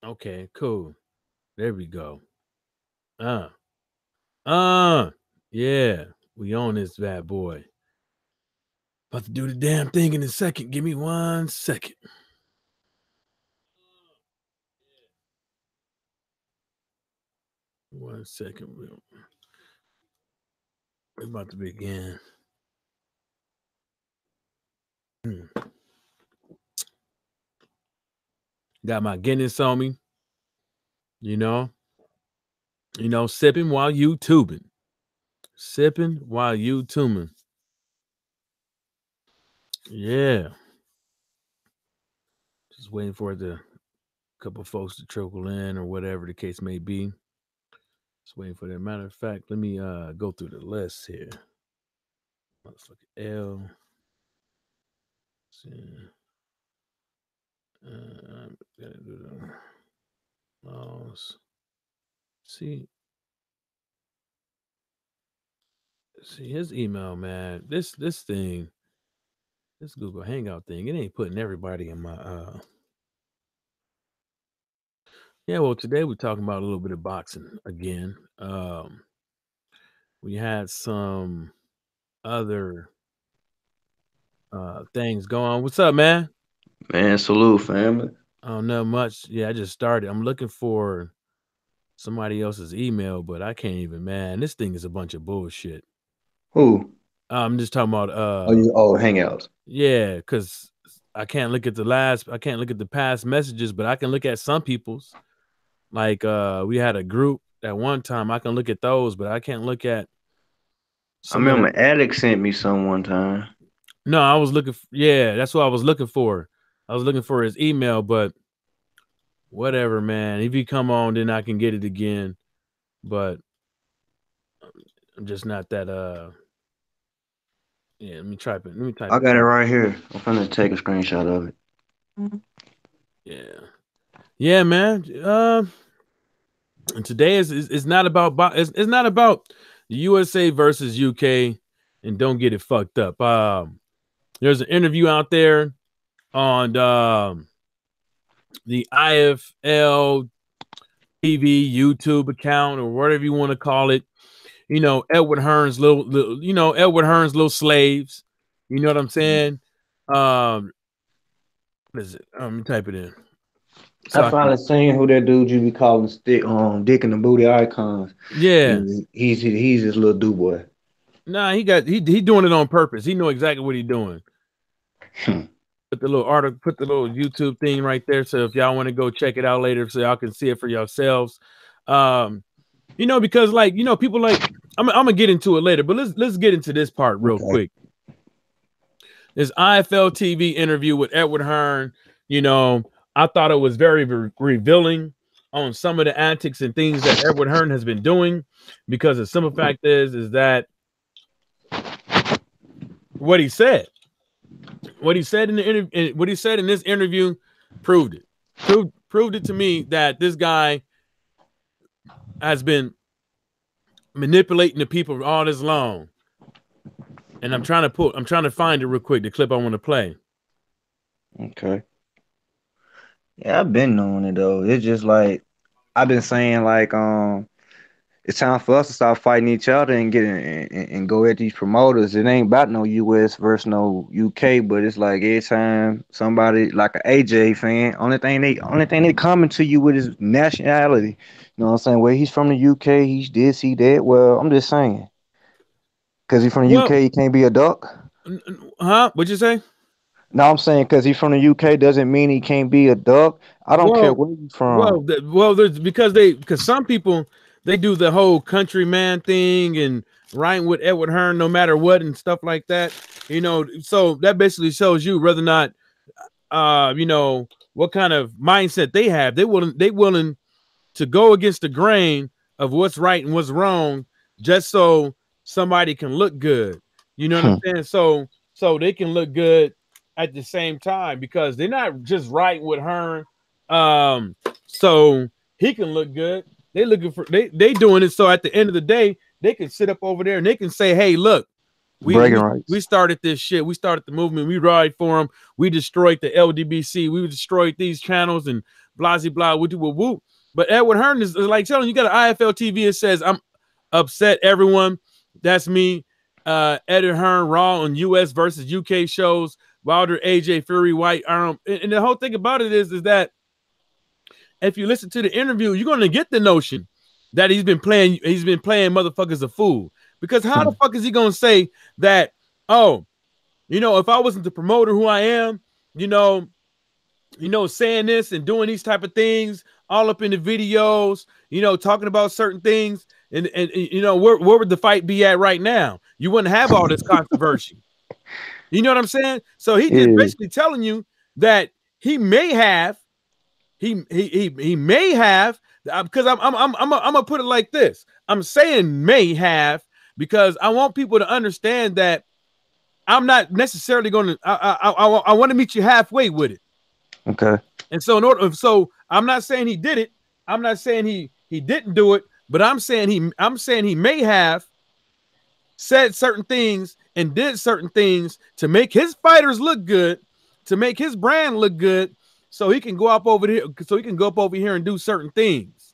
Okay, cool. There we go. Uh, uh, yeah, we on this bad boy. About to do the damn thing in a second. Give me 1 second. 1 second. We're about to begin. Got my Guinness on me. You know, sipping while YouTubing. Sipping while YouTubing. Yeah. Just waiting for the couple folks to trickle in or whatever the case may be. Just waiting for that. Matter of fact, let me go through the list here. Motherfucker L. Gotta do the mouse. See his email, man. This thing, this Google Hangout thing, it ain't putting everybody in my Yeah, well, today we're talking about a little bit of boxing again. We had some other things going on. What's up, man? Man, salute, family. I don't know much. Yeah, I just started. I'm looking for somebody else's email, but I can't even, man. This thing is a bunch of bullshit. Who? I'm just talking about Hangouts. yeah, because I can't look at the past messages, but I can look at some people's. Like we had a group at one time. I can look at those, but I can't look at I some of the remember Alex sent me some one time. No, I was looking yeah, that's what I was looking for. I was looking for his email, but whatever, man. If you come on, then I can get it again. But I'm just not that yeah, let me type it. Let me type I it got it in. right here. I'm finna take a screenshot of it. Yeah. Yeah, man. And today is not about it's not about the USA versus UK, and don't get it fucked up. There's an interview out there on the IFL TV YouTube account or whatever you want to call it. Edward Hearn's Edward Hearn's little slaves. You know what I'm saying? Um, what is it? Let me type it in. So I I can, finally seen who that dude you be calling Dick and the Booty Icons. yeah. He's this little do boy. Nah, he doing it on purpose. He know exactly what he's doing. Put the little article, put the little YouTube thing right there. So if y'all want to go check it out later, so y'all can see it for yourselves. Because people like I'm gonna get into it later, but let's get into this part real quick. This IFL TV interview with Edward Hearn, I thought it was very revealing on some of the antics and things that Edward Hearn has been doing, because the simple fact is that what he said in the interview, what he said in this interview proved it to me that this guy has been manipulating the people all this long. And I'm trying to find it real quick, the clip I want to play. Okay. Yeah, I've been knowing it though. It's just like I've been saying it's time for us to stop fighting each other and and go at these promoters. It ain't about no US versus no UK, but it's like every time somebody like an AJ fan, only thing they coming to you with is nationality. You know what I'm saying? Well, he's from the UK, he's this, he that. Well, I'm just saying. Cause he's from the Well, UK, he can't be a duck. huh? What'd you say? No, I'm saying because he's from the UK doesn't mean he can't be a duck. I don't care Well, where he's from. there's because some people, they do the whole countryman thing and writing with Edward Hearn no matter what and stuff like that. So that basically shows you whether or not what kind of mindset they have. They willing to go against the grain of what's right and what's wrong, just so somebody can look good. You know what I'm saying? So they can look good at the same time, because they're not just right with Hearn. So he can look good. They doing it so at the end of the day, they can sit up over there and they can say, hey, look, we started this shit. We started the movement. We ride for them. We destroyed the LDBC. We destroyed these channels and blah, blah, blah. We do a whoop. But Edward Hearn is like telling you got an IFL TV. It says, I'm upset, everyone. That's me. Edward Hearn Raw on US versus UK shows. Wilder, AJ, Fury, White Arm. And the whole thing about it is that if you listen to the interview, you're going to get the notion that he's been playing motherfuckers a fool. Because how the fuck is he going to say that, oh, you know, if I wasn't the promoter who I am, you know, saying this and doing these type of things all up in the videos, you know, talking about certain things, and you know, where would the fight be at right now? You wouldn't have all this controversy. You know what I'm saying? So he just basically telling you that he may have, he may have, because I'm gonna put it like this. I'm saying may have because I want people to understand that I'm not necessarily going to. I want to meet you halfway with it. Okay. And so so I'm not saying he did it. I'm not saying he didn't do it, but I'm saying he may have said certain things and did certain things to make his fighters look good, to make his brand look good, so he can go up over here, and do certain things.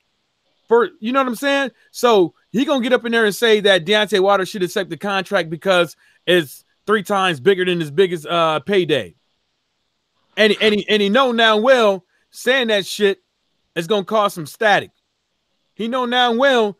You know what I'm saying? So he gonna get up in there and say that Deontay Wilder should accept the contract because it's 3 times bigger than his biggest payday. And he know now well saying that shit is gonna cause some static. He know now well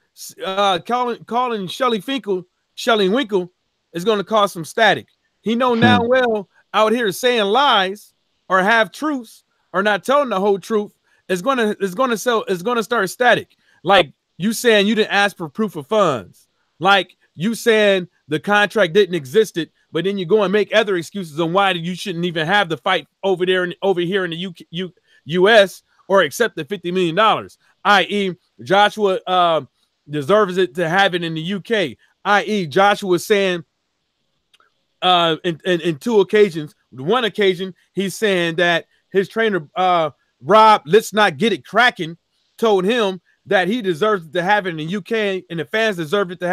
calling Shelly Winkle is gonna cause some static. He know now well out here saying lies or have truths or not telling the whole truth is gonna start static. Like you saying you didn't ask for proof of funds. Like you saying the contract didn't exist, but then you go and make other excuses on why you shouldn't even have the fight over here in the US or accept the $50 million, i.e. Joshua deserves it to have it in the UK, i.e. Joshua saying in 2 occasions, one occasion he's saying that his trainer Rob, let's not get it cracking, told him that he deserves to have it in the UK and the fans deserve it to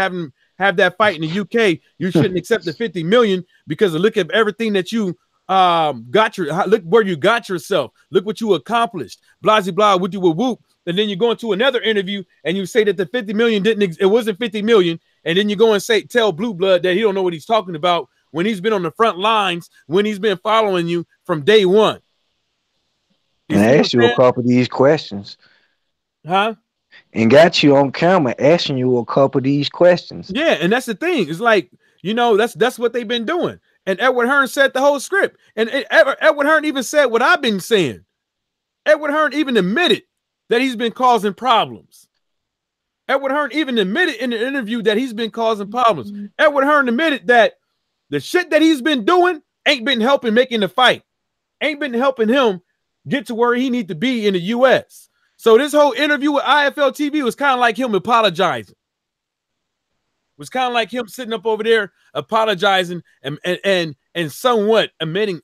have that fight in the UK. You shouldn't accept the 50 million because look at everything that you look where you got yourself. Look what you accomplished. Blah, blah, what you would whoop. And then you go into another interview and you say that the 50 million it wasn't 50 million. And then you go and tell Blue Blood that he don't know what he's talking about when he's been on the front lines, when he's been following you from day one. And I asked you a couple of these questions. Huh? And got you on camera asking you a couple of these questions. Yeah, and that's the thing. It's like, you know, that's what they've been doing. And Edward Hearn said the whole script. And Edward Hearn even said what I've been saying. Edward Hearn even admitted that he's been causing problems. Edward Hearn even admitted in the interview that he's been causing problems. Edward Hearn admitted that the shit that he's been doing ain't been helping making the fight. Ain't been helping him get to where he need to be in the US. So this whole interview with IFL TV was kind of like him apologizing. It was kind of like him sitting up over there apologizing and somewhat admitting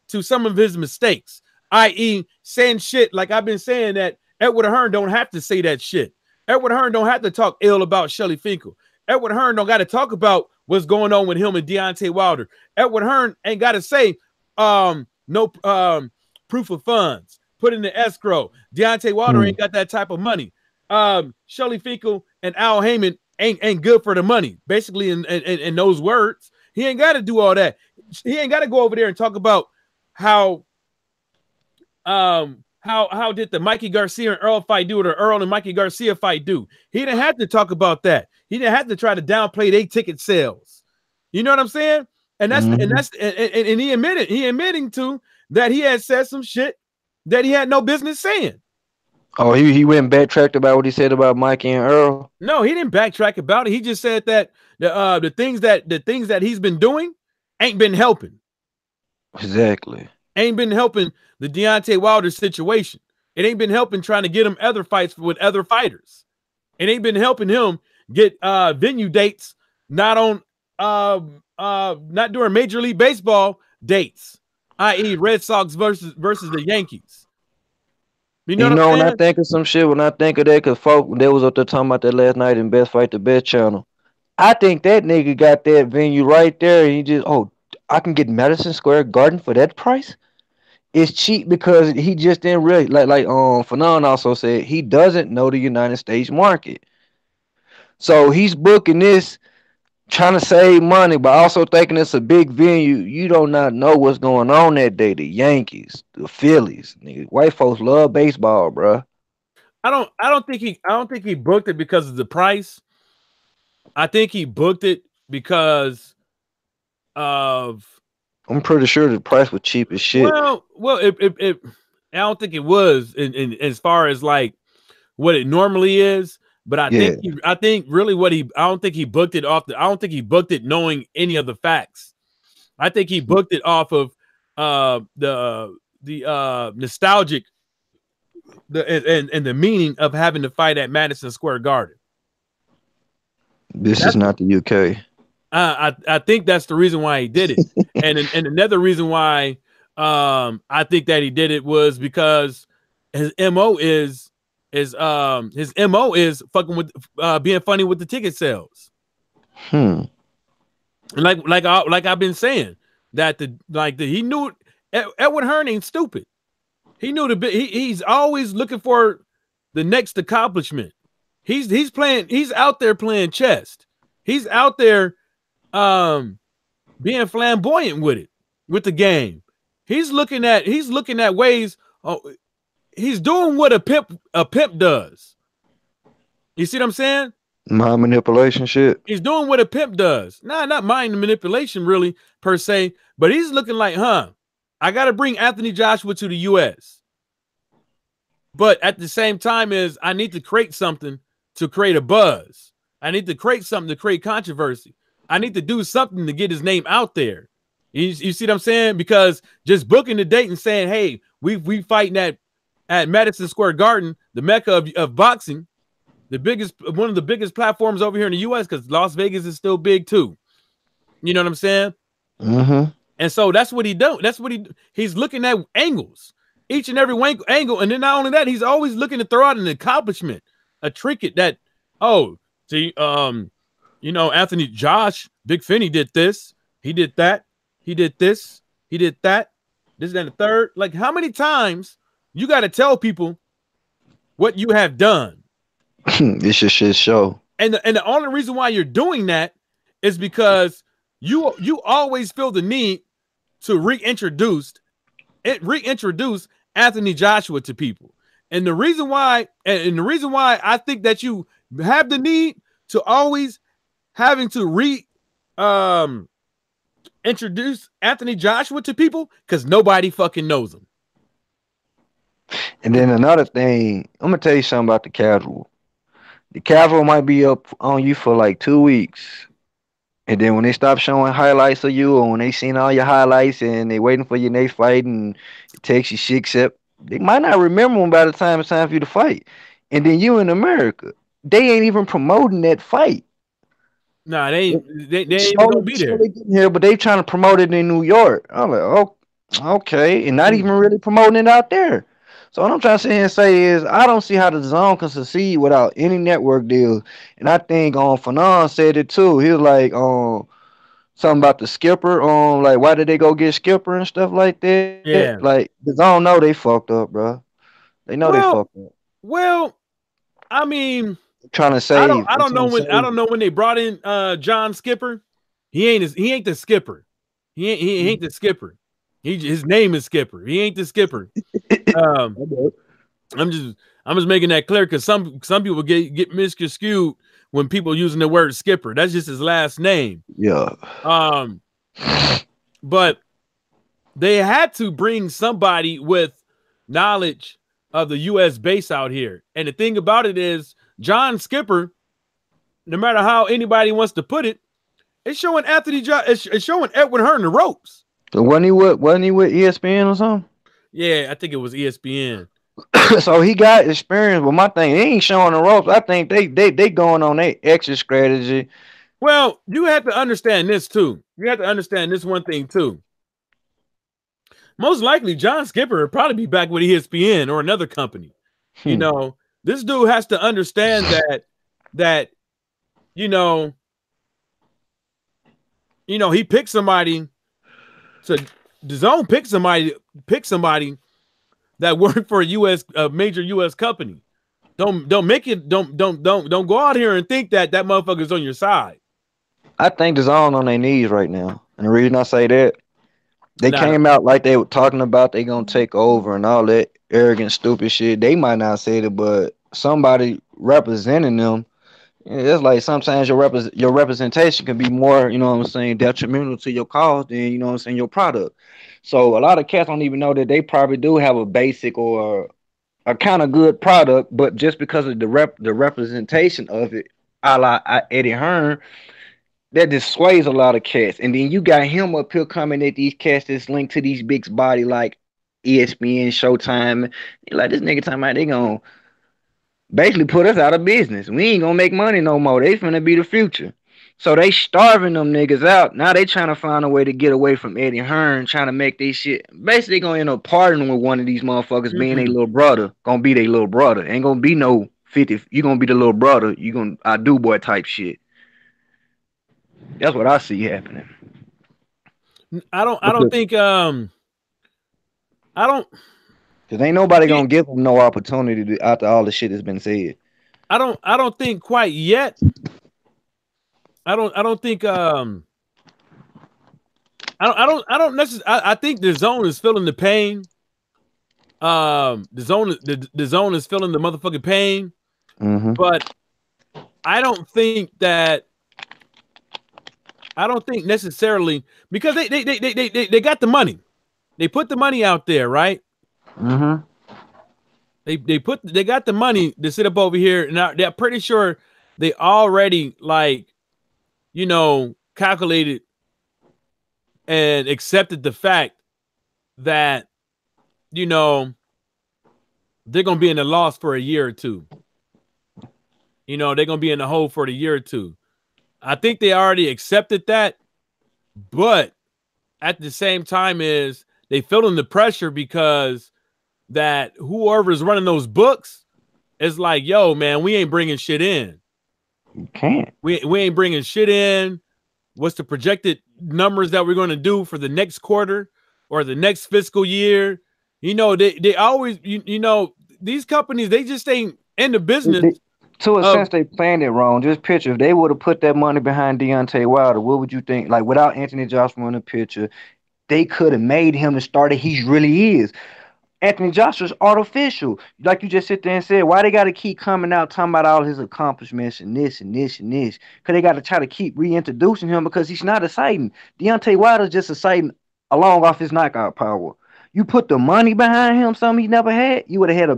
to some of his mistakes, i.e. saying shit like I've been saying that Edward Hearn don't have to say that shit. Edward Hearn don't have to talk ill about Shelly Finkel. Edward Hearn don't got to talk about what's going on with him and Deontay Wilder. Edward Hearn ain't got to say no proof of funds. Put in the escrow. Deontay Wilder ain't got that type of money. Shelly Finkel and Al Heyman ain't good for the money. Basically, in those words, he ain't got to do all that. He ain't got to go over there and talk about how did the Mikey Garcia and Earl fight do, or the Earl and Mikey Garcia fight do? He didn't have to talk about that. He didn't have to try to downplay their ticket sales. You know what I'm saying? And that's and he admitting to that he had said some shit that he had no business saying. Oh, he went and backtracked about what he said about Mikey and Earl? No, he didn't backtrack about it. He just said that the things that he's been doing ain't been helping. Exactly. Ain't been helping the Deontay Wilder situation. It ain't been helping trying to get him other fights with other fighters. It ain't been helping him get venue dates not during Major League Baseball dates, i.e. Red Sox versus the Yankees. You know You what know, I'm when I saying? think of some shit, when I think of that, cause folk they was up there talking about that last night in Best Fight the Best channel. I think that nigga got that venue right there. And he just, I can get Madison Square Garden for that price. It's cheap because he just didn't really Fanon also said he doesn't know the United States market. So he's booking this trying to save money, but also thinking it's a big venue. You do not know what's going on that day. The Yankees, the Phillies, nigga. White folks love baseball, bruh. I don't think he booked it because of the price. I think he booked it because of I'm pretty sure the price was cheap as shit. it I don't think it was in as far as like what it normally is, but Yeah. I think really I don't think he booked it I don't think he booked it knowing any of the facts. I think he booked it off of the nostalgic and the meaning of having to fight at Madison Square Garden. This is That's not the UK. I think that's the reason why he did it. And another reason why I think that he did it was because his MO is fucking with being funny with the ticket sales. Hmm. Like I've been saying that he knew Edward Hearn ain't stupid. He knew he's always looking for the next accomplishment. He's out there playing chess. He's out there being flamboyant with the game. He's looking at ways. He's doing what a pimp does. You see what I'm saying? Mind manipulation shit. He's doing what a pimp does. Not mind manipulation really per se, but he's looking like, I got to bring Anthony Joshua to the U.S. But at the same time is I need to create something to create a buzz. I need to create something to create controversy. I need to do something to get his name out there. You see what I'm saying? Because just booking the date and saying, hey, we fighting at Madison Square Garden, the mecca of boxing, one of the biggest platforms over here in the U.S. because Las Vegas is still big too. You know what I'm saying? Mm-hmm. And so that's what he do. That's what he's looking at angles, each and every angle. And then not only that, he's always looking to throw out an accomplishment, a trinket that, Anthony Josh, Big Finney did this. He did that. He did this. He did that. This and the third. Like, how many times you got to tell people what you have done? It's your shit show. And the only reason why you're doing that is because you always feel the need to reintroduce Anthony Joshua to people. And the reason why I think that you have the need to always having to introduce Anthony Joshua to people because nobody fucking knows him. And then another thing, I'm gonna tell you something about the casual. The casual might be up on you for like 2 weeks. And then when they stop showing highlights of you, or when they seen all your highlights and they waiting for your next fight and it takes you shit, except they might not remember them by the time it's time for you to fight. And then you in America, they ain't even promoting that fight. Nah, they ain't even gonna be there. They getting here, but they trying to promote it in New York. I'm like, oh, okay, and not even really promoting it out there. So what I'm trying to sit here and say is, I don't see how the zone can succeed without any network deals. And I think Fanon said it too. He was like, something about the skipper. Like, why did they go get skipper and stuff like that? Yeah. Like, the zone know they fucked up, bro. They know they fucked up. Well, I mean, trying to save. I don't know when they brought in John Skipper. He ain't the skipper. He ain't the skipper. His name is Skipper. He ain't the skipper. I'm just making that clear because some people get misconstrued when people using the word skipper. That's just his last name. Yeah. But they had to bring somebody with knowledge of the U.S. base out here. And the thing about it is, John Skipper, no matter how anybody wants to put it, it's showing it's showing Edward Hearn the ropes. So wasn't he with ESPN or something? Yeah, I think it was ESPN. So he got experience, but my thing, he ain't showing the ropes. I think they going on their exit strategy. Well, you have to understand this too. You have to understand this one thing too. most likely John Skipper would probably be back with ESPN or another company. You know, this dude has to understand that you know, he picked somebody. So DAZN pick somebody that worked for a major U.S. company. Don't go out here and think that motherfucker's on your side. I think DAZN on their knees right now, and the reason I say that, they came out like they were talking about they gonna take over and all that arrogant, stupid shit. They might not say it, but somebody representing them. It's like sometimes your representation can be more, you know what I'm saying, detrimental to your cause than, you know what I'm saying, your product. So a lot of cats don't even know that they probably do have a basic or a kind of good product, but just because of the representation of it, a la Eddie Hearn, that dissuades a lot of cats. And then you got him up here coming at these cats that's linked to these big body like ESPN, Showtime. Like, this nigga talking about they gonna basically put us out of business. We ain't gonna make money no more. They finna be the future. So they starving them niggas out. Now they trying to find a way to get away from Eddie Hearn, trying to make this shit. Basically gonna end up partying with one of these motherfuckers being a little brother. Gonna be their little brother. Ain't gonna be no 50. You gonna be the little brother. You gonna I do boy type shit. That's what I see happening. I don't think because ain't nobody gonna give them no opportunity to, after all the shit that's been said. I don't think quite yet. I don't think I don't necessarily. I think DAZN is feeling the pain. DAZN is feeling the motherfucking pain. But I don't think necessarily, because they got the money. They put the money out there, right? They got the money to sit up over here. Now they're pretty sure they already, like, calculated and accepted the fact that, they're gonna be in the loss for a year or two. They're gonna be in the hole for a year or two. I think they already accepted that, but at the same time is they feeling the pressure because that whoever's running those books is like, yo, man, we ain't bringing shit in. You can't. We ain't bringing shit in. What's the projected numbers that we're going to do for the next quarter or the next fiscal year? They always, these companies, they just ain't in the business. To a sense, they planned it wrong. Just picture, if they would have put that money behind Deontay Wilder, what would you think? Like, without Anthony Joshua in the picture, they could have made him the starter he really is. Anthony Joshua's artificial. Like you just sit there and said, why they got to keep coming out talking about all his accomplishments and this and this and this? Because they got to try to keep reintroducing him because he's not exciting. Deontay Wilder's just exciting along off his knockout power. You put the money behind him, something he never had, you would have had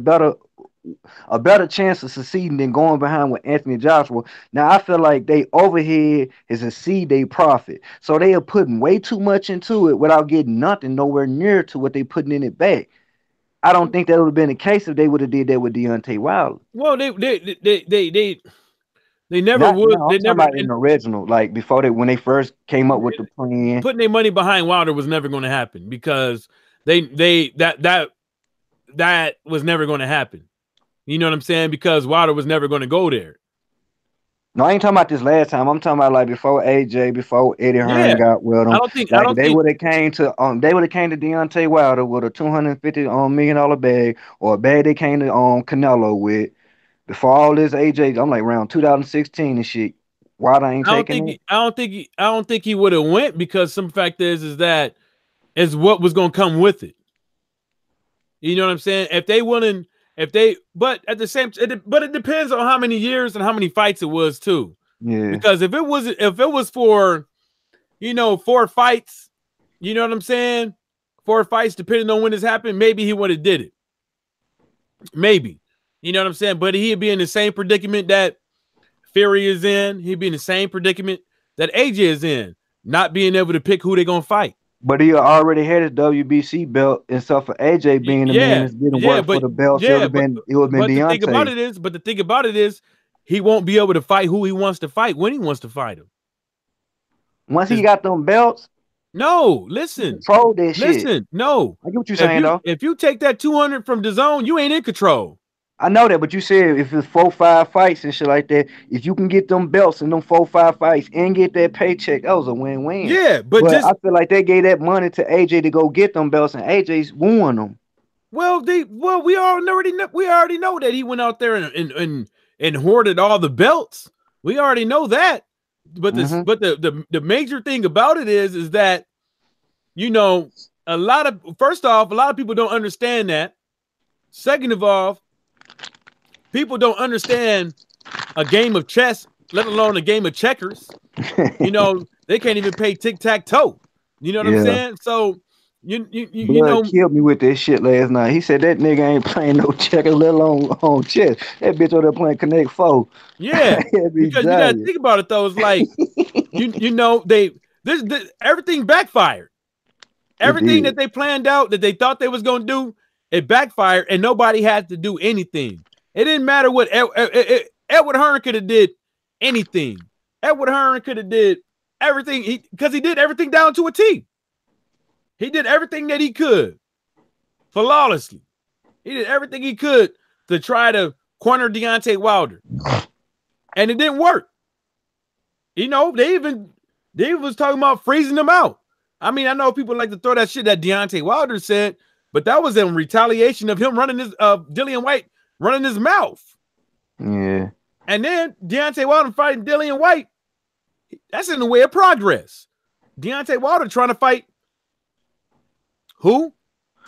a better chance of succeeding than going behind with Anthony Joshua. Now, I feel like they overhead is exceed their profit. So they are putting way too much into it without getting nothing nowhere near to what they putting in it back. I don't think that would have been the case if they would have did that with Deontay Wilder. Well, they never would. They never in the original, like before when they first came up with the plan. Putting their money behind Wilder was never going to happen because that was never going to happen. You know what I'm saying? Because Wilder was never going to go there. No, I ain't talking about this last time. I'm talking about like before AJ, before Eddie Hearn got well. They would have came to Deontay Wilder with a $250 million bag, or a bag they came to Canelo with before all this AJ. I'm like around 2016 and shit. Wilder ain't taking it. I don't think he would have went because some fact is that is what was going to come with it. You know what I'm saying? But at the same, but it depends on how many years and how many fights it was too. Yeah. Because if it was for, 4 fights, you know what I'm saying? 4 fights, depending on when this happened, maybe he would have did it. Maybe, you know what I'm saying? But he'd be in the same predicament that Fury is in. He'd be in the same predicament that AJ is in, not being able to pick who they're gonna fight. But he already had his WBC belt, and so for AJ being the man that's getting work for the belt, it would have been Deontay. But the thing about it is, he won't be able to fight who he wants to fight when he wants to fight him. Once he got them belts, No, You listen. control that shit. Listen, no. I get what you're saying, though. If you take that 200 from the zone, you ain't in control. I know that, but you said if it's 4-5 fights and shit like that, if you can get them belts and them 4-5 fights and get that paycheck, that was a win-win. Yeah, but But just I feel like they gave that money to AJ to go get them belts, and AJ's won them. we already know that he went out there and hoarded all the belts. We already know that. But the major thing about it is that, you know, first off, a lot of people don't understand that. Second of all, people don't understand a game of chess, let alone a game of checkers. You know, they can't even play tic-tac-toe. You know what I'm saying? So you know, killed me with that shit last night. He said that nigga ain't playing no checkers, let alone on chess. That bitch over there playing Connect 4. Yeah, because you gotta think about it though. It's like you know, everything backfired. Everything that they planned out that they thought they was gonna do, it backfired, and nobody had to do anything. It didn't matter what Edward Hearn could have did anything. Edward Hearn could have did everything because he did everything down to a T. He did everything that he could flawlessly. He did everything he could to try to corner Deontay Wilder, and it didn't work. You know, they was talking about freezing him out. I mean, I know people like to throw that shit that Deontay Wilder said, but that was in retaliation of him running Dillian White running his mouth. Yeah. And then Deontay Wilder fighting Dillian White. That's in the way of progress. Deontay Wilder trying to fight who?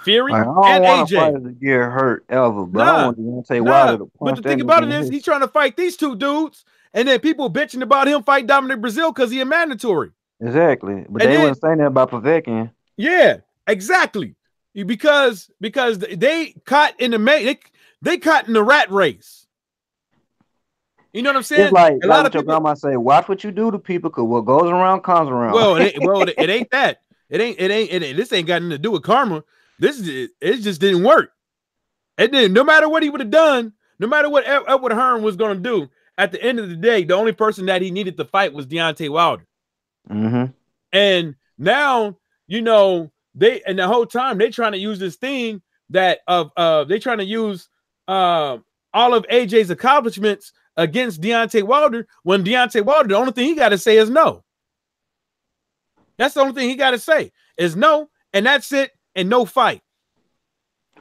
Fury and AJ. To get hurt ever, but I want Deontay Wilder to punch. But the thing about it is, he's trying to fight these two dudes, and then people bitching about him fight Dominic Breazeale because he a mandatory. Exactly, but they wasn't saying that about Povetkin. Yeah, exactly. Because they caught in they caught in the rat race. You know what I'm saying? It's like a lot of people. Your grandma say, "Watch what you do to people, because what goes around comes around." Well, it ain't that. It ain't. This ain't got nothing to do with karma. It just didn't work. It didn't. No matter what he would have done, no matter what Edward Hearn was going to do, at the end of the day, the only person that he needed to fight was Deontay Wilder. Mm-hmm. And now, you know, the whole time they trying to use this thing that they trying to use all of AJ's accomplishments against Deontay Wilder, when Deontay Wilder, the only thing he got to say is no. That's the only thing he got to say is no, and that's it, and no fight.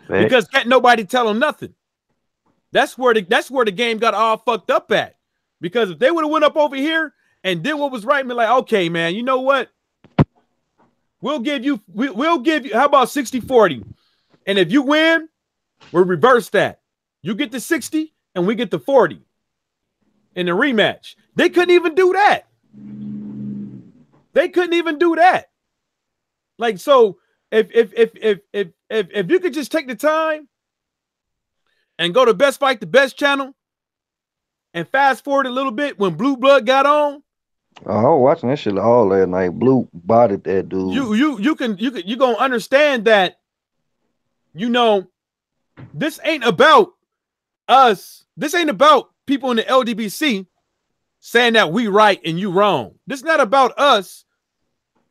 Right. Because can't nobody tell him nothing. That's where the game got all fucked up at. Because if they would have went up over here and did what was right, and be like, okay, man, you know what? We'll give you, how about 60-40? And if you win, we'll reverse that. You get the 60 and we get the 40 in the rematch. They couldn't even do that. They couldn't even do that. Like, so if you could just take the time and go to Best Fight the Best channel and fast forward a little bit when Blue Blood got on. Oh, I was watching that shit all last night. Blue bodied that dude. You gonna understand that, you know, this ain't about us. This ain't about people in the LDBC saying that we right and you wrong. This is not about us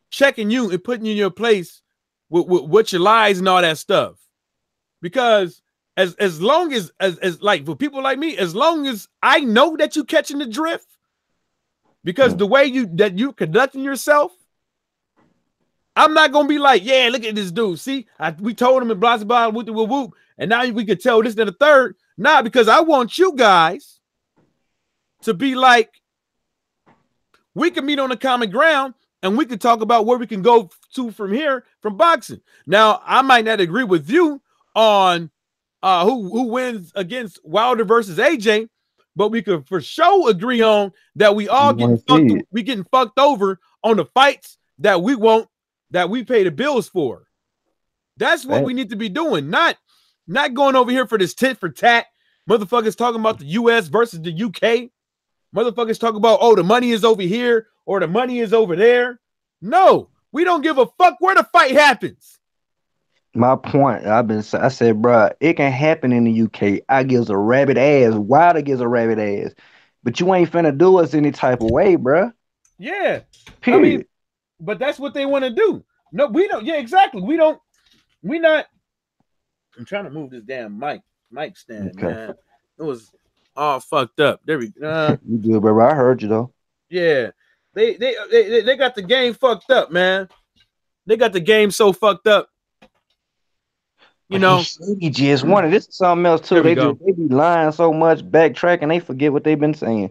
checking you and putting you in your place with your lies and all that stuff. Because as long as like for people like me, as long as I know that you catching the drift, because the way you conducting yourself, I'm not gonna be like, yeah, look at this dude. See, we told him in blah blah whoop whoop whoop, and now we could tell this and the third. Nah, because I want you guys to be like, we can meet on the common ground and we can talk about where we can go to from here from boxing. Now, I might not agree with you on who wins against Wilder versus AJ, but we could for sure agree on that we all getting fucked over on the fights that we want, that we pay the bills for. That's what we need to be doing, not going over here for this tit for tat. Motherfuckers talking about the US versus the UK. Motherfuckers talk about, oh, the money is over here or the money is over there. No, we don't give a fuck where the fight happens. My point, I said, bro, it can happen in the UK. I gives a rabbit ass. Wilder gives a rabbit ass. But you ain't finna do us any type of way, bro. Yeah. Period. but that's what they want to do. No, we don't. Yeah, exactly. We don't. We not. I'm trying to move this damn mic stand, Okay. man. It was all fucked up. There we go. You good, bro? I heard you though. Yeah, they got the game fucked up, man. They got the game so fucked up. You But he know. said he just wanted. This is something else too. There we They go. be lying so much, backtracking. They forget what they've been saying.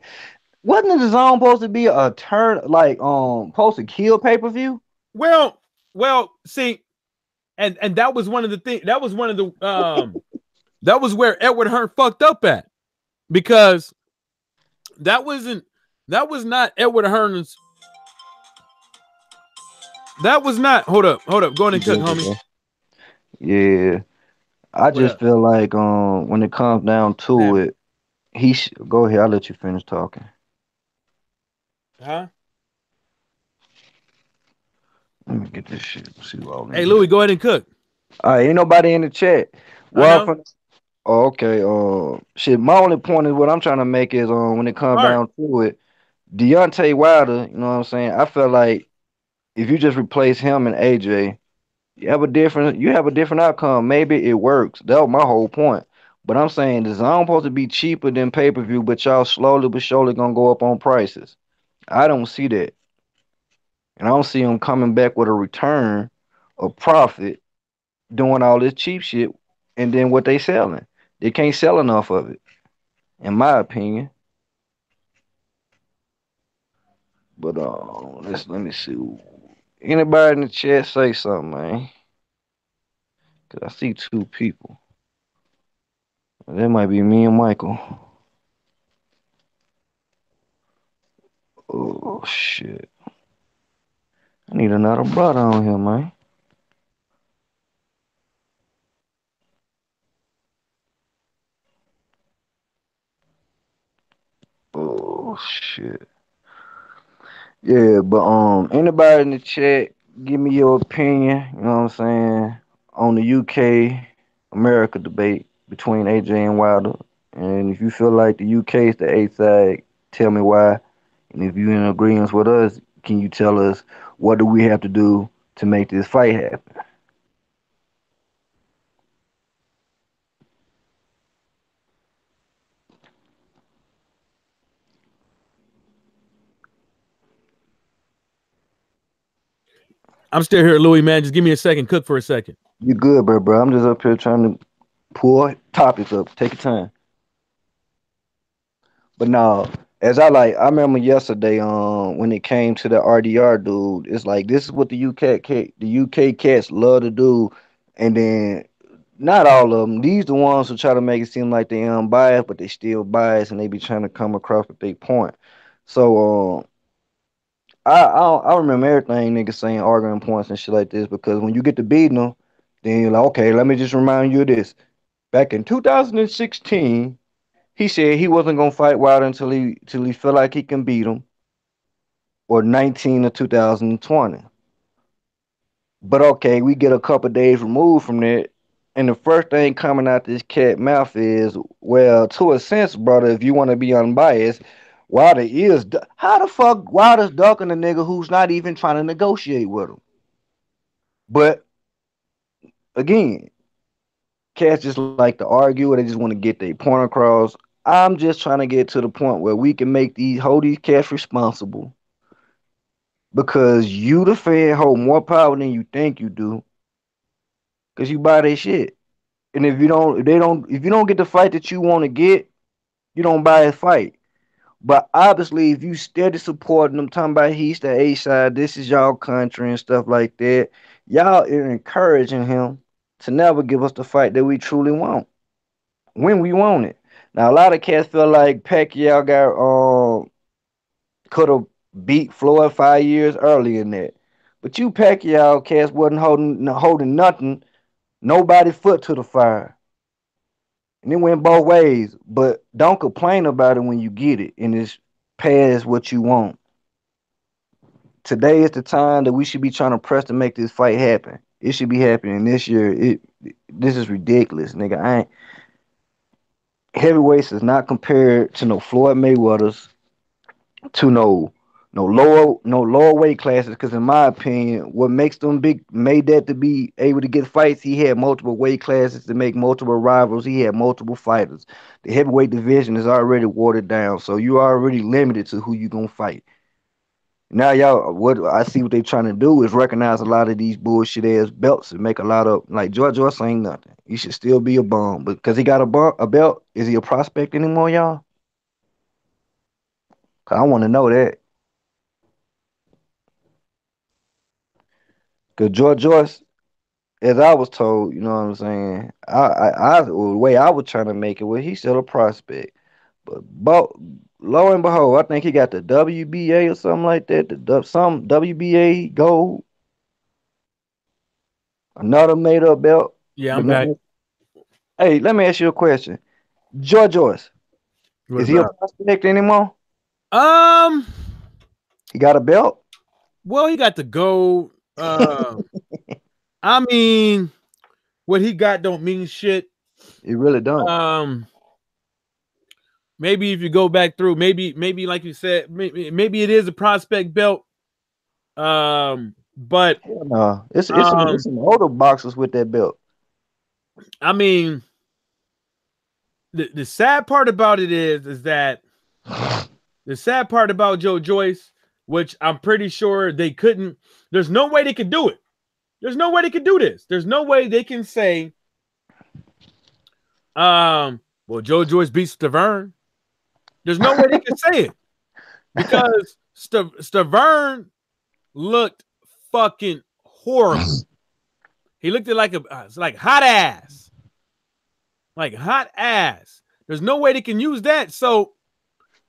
Wasn't the zone supposed to be a turn like supposed to kill pay-per-view? Well, see, and that was one of the things. That was one of the that was where Edward Hearn fucked up at, because that was not Edward Hearn's. That was not. Hold up. Go ahead and cook, homie. Yeah. I What just up? feel like when it comes down to Damn. it, go ahead. I'll let you finish talking. Huh? Let me get this shit. See what all Hey, niggas. Louis, go ahead and cook. All right, ain't nobody in the chat. I Well, know. oh, okay. Shit. My only point is what I'm trying to make is when it comes All right. down to it, Deontay Wilder. You know what I'm saying? I feel like if you just replace him and AJ, you have a different outcome. Maybe it works. That was my whole point. But I'm saying the zone supposed to be cheaper than pay-per-view, but y'all slowly but surely gonna go up on prices. I don't see that. And I don't see them coming back with a return of profit doing all this cheap shit and then what they selling. They can't sell enough of it, in my opinion. But let me see. Anybody in the chat say something, man? Cause I see two people. That might be me and Michael. Oh shit. I need another brother on here, man. Oh shit. Yeah, but anybody in the chat, give me your opinion, you know what I'm saying, on the UK America debate between AJ and Wilder. And if you feel like the UK is the A side, tell me why. And if you're in agreement with us, can you tell us what do we have to do to make this fight happen? I'm still here, Louis, man. Just give me a second. Cook for a second. You good, bro? I'm just up here trying to pull topics up. Take your time. But no, I remember yesterday when it came to the RDR dude, it's like this is what the UK cats love to do, and then not all of them. These the ones who try to make it seem like they unbiased, but they still biased, and they be trying to come across with their point. So I remember everything niggas saying arguing points and shit like this because when you get to beating them, then you're like, okay, let me just remind you of this. Back in 2016. He said he wasn't gonna fight Wilder until he felt like he can beat him, or 19 or 2020. But okay, we get a couple days removed from that, and the first thing coming out this cat mouth is, well, to a sense, brother, if you want to be unbiased, Wilder is how the fuck Wilder's ducking a nigga who's not even trying to negotiate with him. But again, cats just like to argue, or they just want to get their point across. I'm just trying to get to the point where we can hold these cats responsible because you the fan hold more power than you think you do because you buy their shit. And if you don't get the fight that you want to get, you don't buy a fight. But obviously, if you steady supporting them, talking about he's the A side, this is y'all country and stuff like that, y'all are encouraging him to never give us the fight that we truly want when we want it. Now, a lot of cats feel like Pacquiao got could have beat Floyd 5 years earlier than that. But you Pacquiao cats wasn't holding nothing, nobody foot to the fire. And it went both ways. But don't complain about it when you get it and it's past what you want. Today is the time that we should be trying to press to make this fight happen. It should be happening this year. This is ridiculous, nigga. I ain't heavyweights is not compared to no Floyd Mayweather's, to no no lower weight classes. Because in my opinion, what makes them made that to be able to get fights, he had multiple weight classes to make multiple rivals. He had multiple fighters. The heavyweight division is already watered down, so you are already limited to who you gonna fight. Now y'all, what I see what they trying to do is recognize a lot of these bullshit ass belts and make a lot of like George Joyce ain't nothing. He should still be a bum, but because he got a belt, is he a prospect anymore, y'all? 'Cause I want to know that. Because George Joyce, as I was told, you know what I'm saying. The way I was trying to make it was he's still a prospect, but lo and behold, I think he got the WBA or something like that. Some WBA gold, another made up belt. Yeah, But I'm back. hey, let me ask you a question. George Joyce, What is he a about? prospect anymore? Um. He got a belt? Well, he got the gold. I mean, what he got don't mean shit. He really don't. Maybe if you go back through, maybe like you said, maybe it is a prospect belt. But Hell no, it's some older boxers with that belt. I mean, the sad part about it is that the sad part about Joe Joyce, which I'm pretty sure they couldn't. There's no way they could do it. There's no way they could do this. There's no way they can say, well, Joe Joyce beats Stavern. There's no way they can say it because Stavern looked fucking horrible. He looked at like hot ass. Like hot ass. There's no way they can use that. So,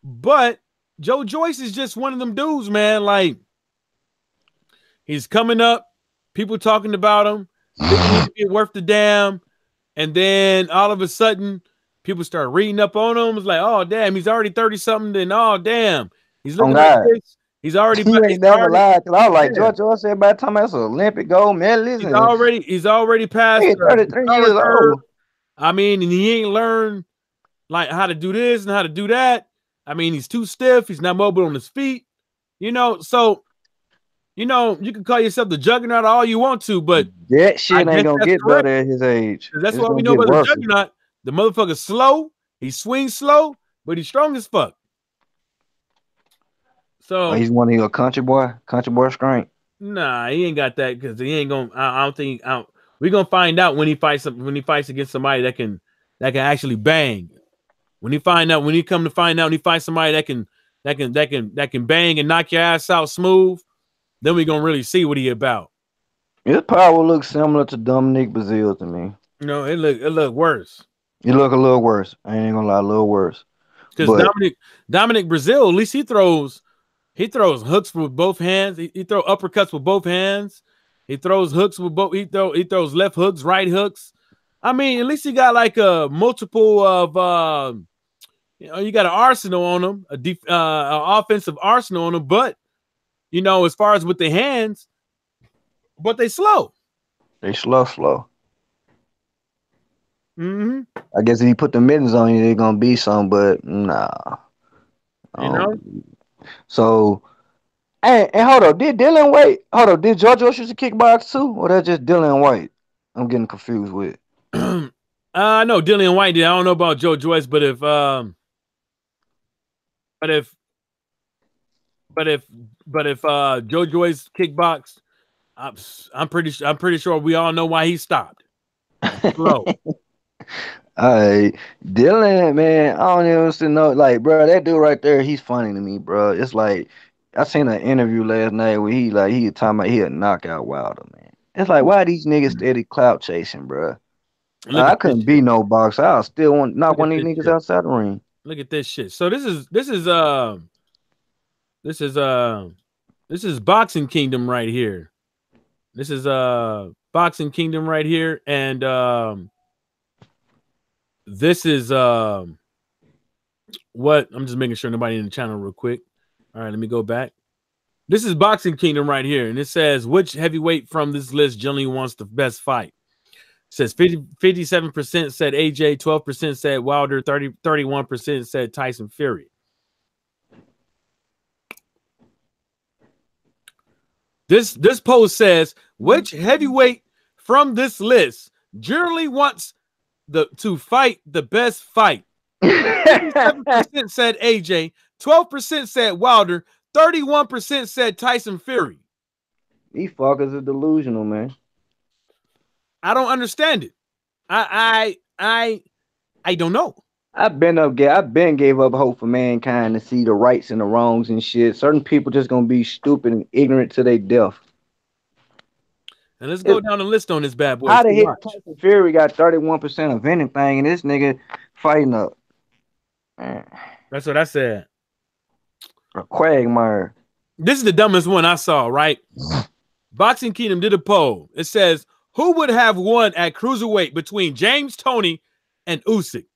but Joe Joyce is just one of them dudes, man. Like, he's coming up, people talking about him, thinking he'd be worth the damn. And then all of a sudden, people start reading up on him. It's like, oh, damn, he's already 30-something. Then, oh, damn, he's looking like this. He's already. You ain't never lied. Cause I was like, George Joyce said by the time that's an Olympic gold medalist. He's already passed 33 years old. I mean, and he ain't learned like how to do this and how to do that. I mean, he's too stiff. He's not mobile on his feet. You know, so you can call yourself the juggernaut all you want to, but that shit ain't gonna get better at his age. That's what we know about the juggernaut. The motherfucker's slow. He swings slow, but he's strong as fuck. So he's one of your country boy strength. Nah, he ain't got that because he ain't gonna. I don't think. We're gonna find out when he fights against somebody that can actually bang. When he find out, when he come to find out, when he fights somebody that can bang and knock your ass out smooth, then we're gonna really see what he about. His power looks similar to Dominic Breazeale to me. No, it look worse. It look a little worse. I ain't gonna lie, a little worse. Because Dominic Breazeale, at least he throws hooks with both hands. He throws uppercuts with both hands. He throws hooks with both. He throws left hooks, right hooks. I mean, at least he got like a multiple of you got an arsenal on him, an offensive arsenal on him. But as far as with the hands, but they slow. They slow. Mm-hmm. I guess if you put the mittens on you, they're gonna be some, but nah. So, and hold on, did Dylan White? Hold on, did George Joyce used to kickbox too, or that's just Dylan White? I'm getting confused with. I know Dylan White did. I don't know about Joe Joyce, but if Joe Joyce kickboxed, I'm pretty sure we all know why he stopped. Slow. Dylan, man, I don't even know. Like, bro, that dude right there, he's funny to me, bro. It's like I seen an interview last night where he talking about he a knockout Wilder, man. It's like, why these niggas steady clout chasing, bro? I couldn't be no boxer. I still want knock one of these niggas outside the ring. Look at this shit. So this is Boxing Kingdom right here. This is Boxing Kingdom right here, and this is what I'm just making sure nobody in the channel real quick. All right, let me go back. This is Boxing Kingdom right here, and it says which heavyweight from this list generally wants the best fight. It says 57% said AJ, 12% said Wilder, 31% said Tyson Fury. This post says, which heavyweight from this list generally wants to fight the best fight? 57% said AJ, 12% said Wilder, 31% said Tyson Fury. These fuckers are delusional, man. I don't understand it. I don't know. I've been gave up hope for mankind to see the rights and the wrongs and shit. Certain people just gonna be stupid and ignorant to their death. And let's go down the list on this bad boy. How the hell Tyson Fury got 31% of anything, and this nigga fighting up? That's what I said. A quagmire. This is the dumbest one I saw, right? Boxing Kingdom did a poll. It says, who would have won at cruiserweight between James Toney and Usyk?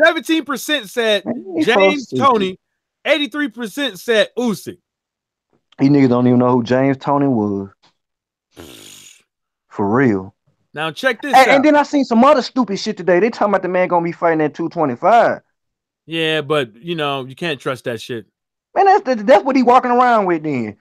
17% said James Toney. 83% said Usyk. These niggas don't even know who James Toney was. For real. Now check this out. And then I seen some other stupid shit today. They talking about the man gonna be fighting at 225. Yeah, but you know, you can't trust that shit. Man, that's what he walking around with then.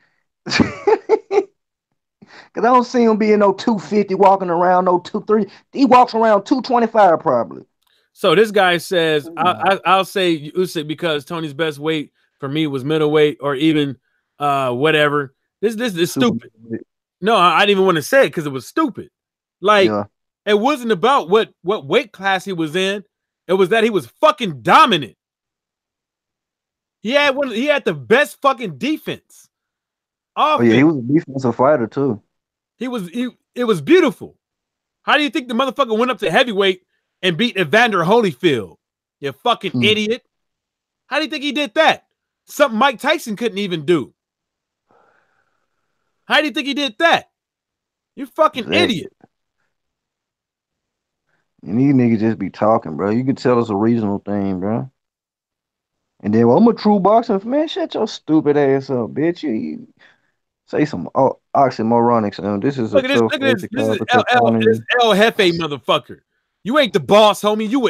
Cause I don't see him being no 250 walking around, no 230. He walks around 225 probably. So this guy says, I'll say Usyk because Tony's best weight for me was middleweight or even whatever. This is stupid. No, I didn't even want to say it because it was stupid. Like, it wasn't about what weight class he was in. It was that he was fucking dominant. He had the best fucking defense. Oh yeah, he was a defensive fighter too. It was beautiful. How do you think the motherfucker went up to heavyweight and beat Evander Holyfield? You fucking idiot. How do you think he did that? Something Mike Tyson couldn't even do. How do you think he did that? You fucking idiot. And these niggas just be talking, bro. You could tell it's a regional thing, bro. And then, well, I'm a true boxer. Man, shut your stupid ass up, bitch. You say some oxymoronics. This is look at this. This is El Jefe motherfucker. You ain't the boss, homie. You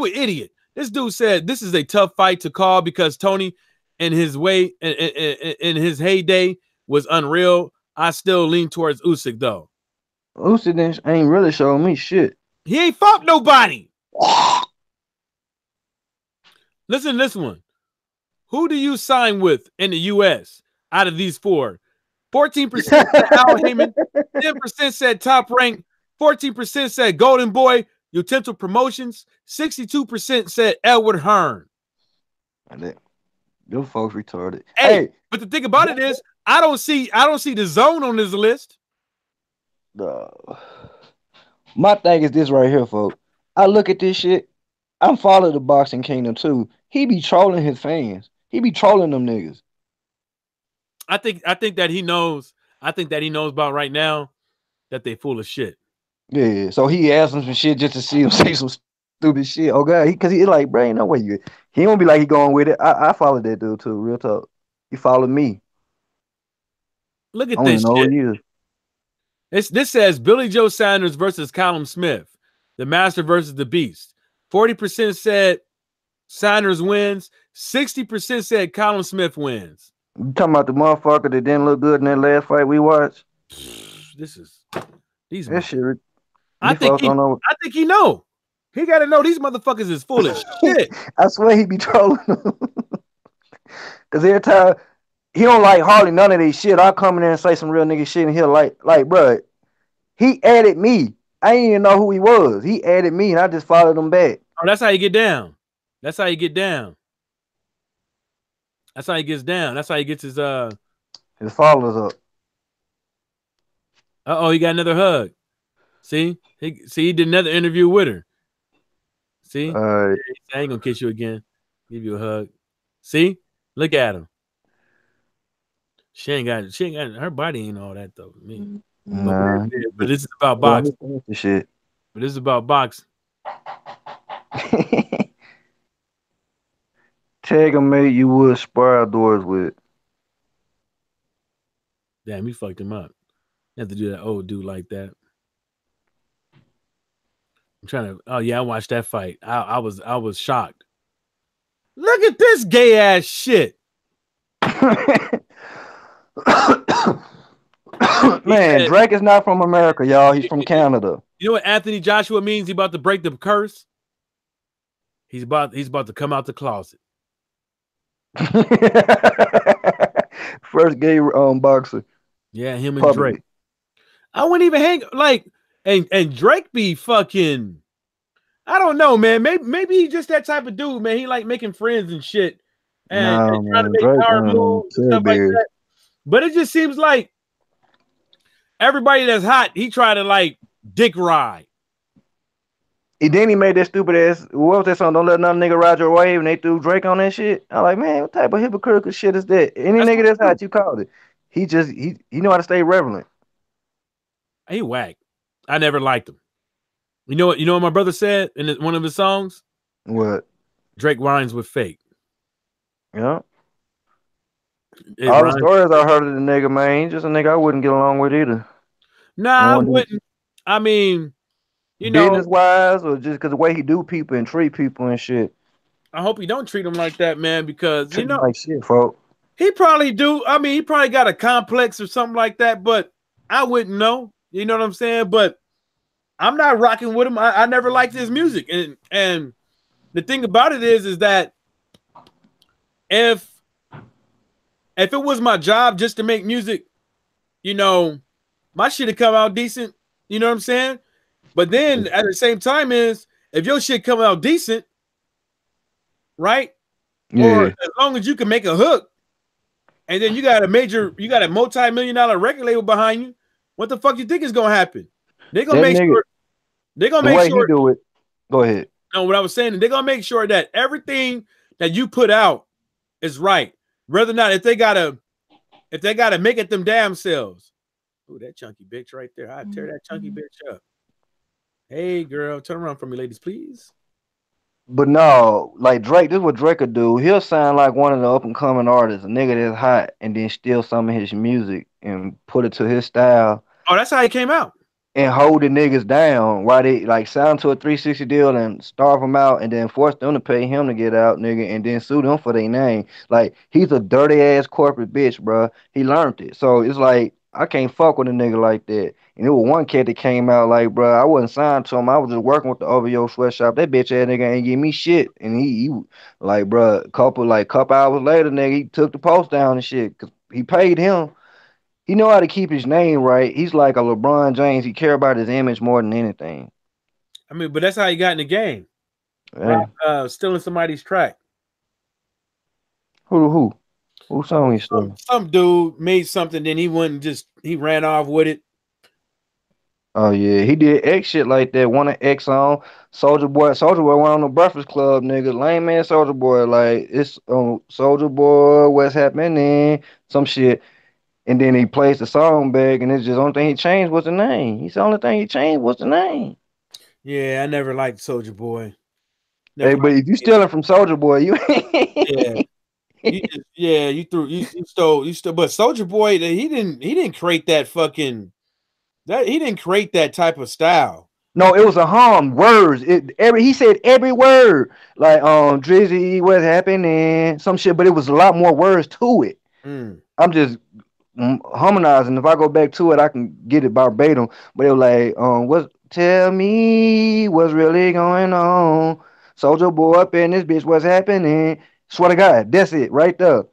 an idiot. This dude said this is a tough fight to call because Tony in his way in his heyday was unreal. I still lean towards Usyk though. Usyk ain't really showing me shit. He ain't fought nobody. Listen to this one. Who do you sign with in the U.S. out of these four? 14% said Al Heyman, 10% said Top Rank, 14% said Golden Boy, Utensil Promotions, 62% said Edward Hearn. Your folks retarded. Hey, but the thing about it is, I don't see the zone on this list. My thing is this right here, folks. I look at this shit. I'm following the Boxing Kingdom too. He be trolling his fans. He be trolling them niggas. I think that he knows. I think that he knows about right now that they full of shit. Yeah. So he asked him some shit just to see him say some stupid shit. Oh god, because he like, bro, ain't no way you. He won't be like he going with it. I followed that dude too. Real talk. He followed me. Look at this shit. This says Billy Joe Sanders versus Callum Smith, the Master versus the Beast. 40% said Sanders wins. 60% said Callum Smith wins. You talking about the motherfucker that didn't look good in that last fight we watched? That shit. I think he know. He got to know these motherfuckers is full of shit. I swear he be trolling them. Because every time he don't like hardly none of these shit, I'll come in there and say some real nigga shit and he'll like, bro, he added me. I didn't even know who he was. He added me and I just followed him back. Oh, that's how you get down. That's how you get down. That's how he gets down. That's how he gets his followers up. Uh-oh, he got another hug. See? He did another interview with her. See? I ain't gonna kiss you again. Give you a hug. See? Look at him. She ain't got her body ain't all that though. Nah. But this is about boxing. Shit. But this is about boxing. Tag a mate you would spar outdoors with. Damn, he fucked him up. You have to do that old dude like that. I'm trying to. Oh yeah, I watched that fight. I was shocked. Look at this gay ass shit. He Man, said, Drake is not from America, y'all. He's from Canada. you know what Anthony Joshua means? He about to break the curse. He's about to come out the closet. First gay boxer. Yeah, him and Publicly. Drake. I wouldn't even hang like and Drake be fucking. I don't know, man. Maybe he's just that type of dude, man. He like making friends and shit, and No, trying to man, make Drake power one of them moves and stuff like bears. that. But it just seems like everybody that's hot, he try to like dick ride. Then he made that stupid ass. What was that song? Don't let another nigga ride your wave, and they threw Drake on that shit. I'm like, man, what type of hypocritical shit is that? Any That's nigga what that's hot, you called it. He know how to stay relevant. he whack. I never liked him. You know what? You know what my brother said in one of his songs? What? Drake rhymes with fake. Yeah. It All the rhymes. stories I heard of the nigga, man, he just a nigga I wouldn't get along with either. Nah, I wouldn't. I mean, you know, business wise, or just because the way he do people and treat people and shit. I hope you don't treat him like that, man, because Treat him like shit, folks. he probably do. I mean, he probably got a complex or something like that, but I wouldn't know. You know what I'm saying? But I'm not rocking with him. I never liked his music, and the thing about it is that if it was my job just to make music, you know, my shit would come out decent. You know what I'm saying? But then at the same time is if your shit come out decent, right? Yeah. Or as long as you can make a hook, and then you got a multi-million-dollar record label behind you, what the fuck you think is gonna happen? They're gonna make sure. They're gonna make sure. He do it. Go ahead. No, what I was saying, they're gonna make sure that everything that you put out is right. Whether or not if they gotta make it them damn selves. Ooh, that chunky bitch right there. I'd tear that chunky bitch up. Hey girl, turn around for me, ladies, please. But no, like Drake, this is what Drake could do. He'll sound like one of the up and coming artists, a nigga that's hot, and then steal some of his music and put it to his style. Oh, that's how he came out. And hold the niggas down while they like sign to a 360 deal and starve them out and then force them to pay him to get out, nigga, and then sue them for their name. Like, he's a dirty ass corporate bitch, bro. He learned it. So it's like, I can't fuck with a nigga like that. And there was one cat that came out like, bro, I wasn't signed to him. I was just working with the OVO sweatshop. That bitch ass nigga ain't give me shit. And he like, bro, couple hours later, nigga, he took the post down and shit because he paid him. He know how to keep his name right. He's like a LeBron James. He care about his image more than anything. I mean, but that's how he got in the game. Hey. Stealing somebody's track. Who song he stole? Some dude made something, then he ran off with it. Oh yeah, he did X shit like that. One of X song, Soulja Boy went on the Breakfast Club, nigga. Lame man, Soulja Boy, like it's Soulja Boy, what's happening? Some shit. And then he plays the song back, and it's just the only thing he changed was the name. He's the only thing he changed was the name. Yeah, I never liked Soulja Boy. Hey, but if you stealing from Soulja Boy, you you stole. But Soulja Boy, he didn't create that fucking he didn't create that type of style. No, it was a words. He said every word, like Drizzy, what's happening, some shit, but it was a lot more words to it. I'm just harmonizing. If I go back to it, I can get it verbatim. But it was like, tell me what's really going on. Soulja Boy up in this bitch, what's happening? Swear to God, that's it right there.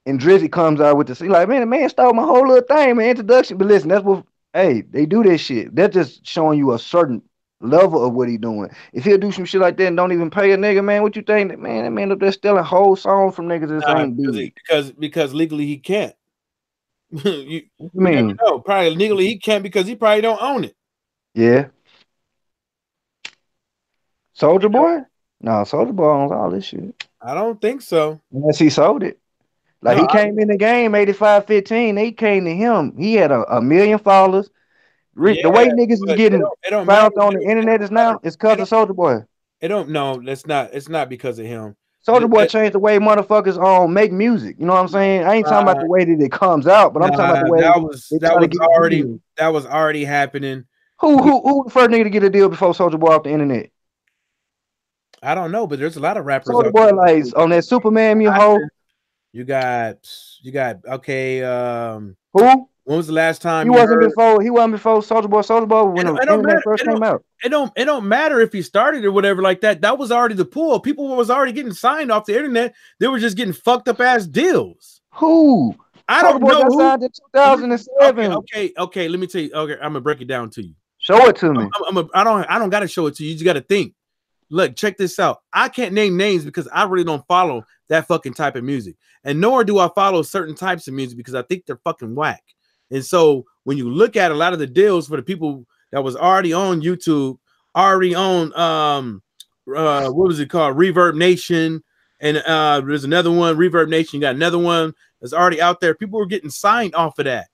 And Drizzy comes out with the like, man, the man stole my whole little thing, man. Introduction. But listen, that's what they do this shit. They're just showing you a certain level of what he doing. If he'll do some shit like that and don't even pay a nigga, man, what you think? That man up there stealing whole songs from niggas that ain't big. Because legally he can't. you never know. Probably legally he can't because he probably don't own it. Yeah. Soulja Boy? No, Soulja Boy owns all this shit. I don't think so. Unless he sold it. Like, he came in the game 85-15. They came to him. He had a million followers. The way niggas is getting found on the internet is now, it's because of Soulja Boy. It's not because of him. Soulja Boy changed the way motherfuckers make music. You know what I'm saying? I ain't talking about the way that it comes out, but I'm talking about the way that was already happening. Who the first nigga to get a deal before Soulja Boy off the internet? I don't know, but there's a lot of rappers. Soulja Boy like on that Superman, you hoe. You got okay. Who? When was the last time He you wasn't heard? before. He wasn't before Soldier Boy. Soldier Boy when the It don't internet matter. first came out. It don't matter if he started or whatever like that. That was already the pool. People was already getting signed off the internet. They were just getting fucked up ass deals. Who? I Soldier don't Boy know got who. signed in 2007. Okay. Let me tell you. Okay, I'm gonna break it down to you. Show it to me. I don't gotta show it to you. You just gotta think. Look, check this out. I can't name names because I really don't follow that fucking type of music, and nor do I follow certain types of music because I think they're fucking whack. And so when you look at a lot of the deals for the people that was already on YouTube, already on what was it called, Reverb Nation, and there's another one, Reverb Nation. You got another one that's already out there. People were getting signed off of that